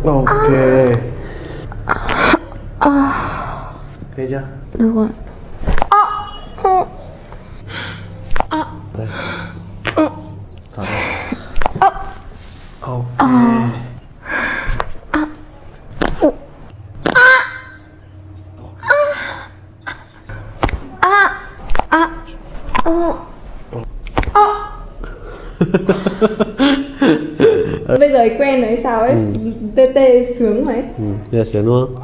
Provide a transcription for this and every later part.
Ok. Ok chưa? Được rồi. Đây. Thở ra. Ok. Bây giờ ấy quen rồi sao ấy, tê tê sướng rồi ấy. Bây giờ sướng luôn.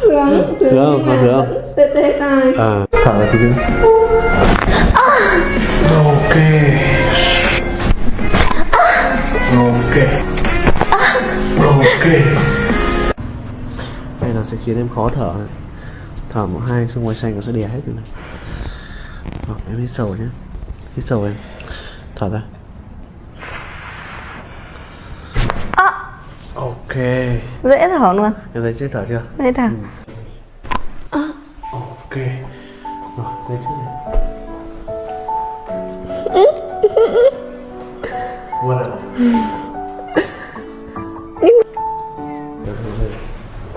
Sướng Sướng không? Có sướng không? Tê tê tai. Thở ra tí nữa. Ok. Ok. Ok. Đây nó sẽ khiến em khó thở này. Thở một hai xong ngoài xanh nó sẽ đè hết rồi này. Em hít sâu nhé. Hít sâu em. Thở ra. Ok. Dễ thở luôn. Em thấy chưa thở chưa? Dễ thở. Ok. Rồi, lấy trước này. Mua lại.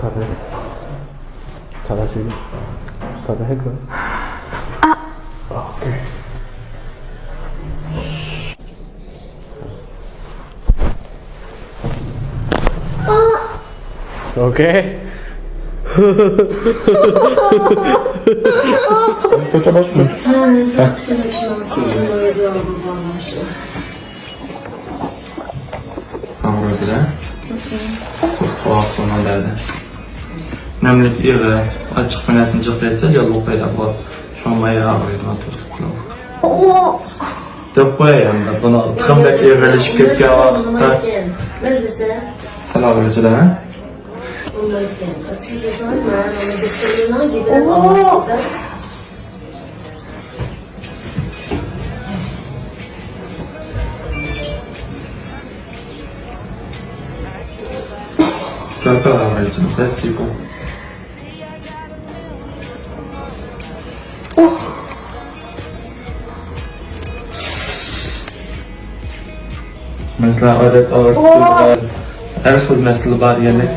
Thở ra. Thở ra xíu. Thở ra hết rồi. Ok. Ok. Kavruldular. Soğuk sonralarda. Namlik yeri açık menetin çıkıysa yolu payda bu. Şomaya ağrıydı oturttuk kulağım. Dep koyayım da bunu tıkımdaki evvelişip ketken vaqtda salam geçiler ha? Sırka ağrıyacağım. That's you. Mesela adet ağırlıklı her söz mesele var yani.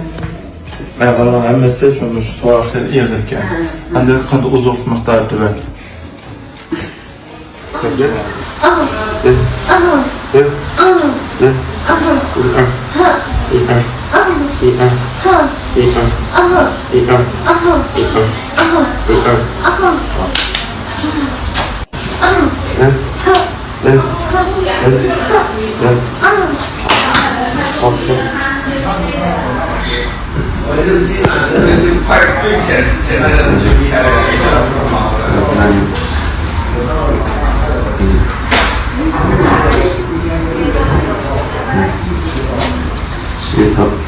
Ayağlarına emmesi şunu şu tuvarsel iğirken. Hani kandı uzun miktarı tüve. Hít thở.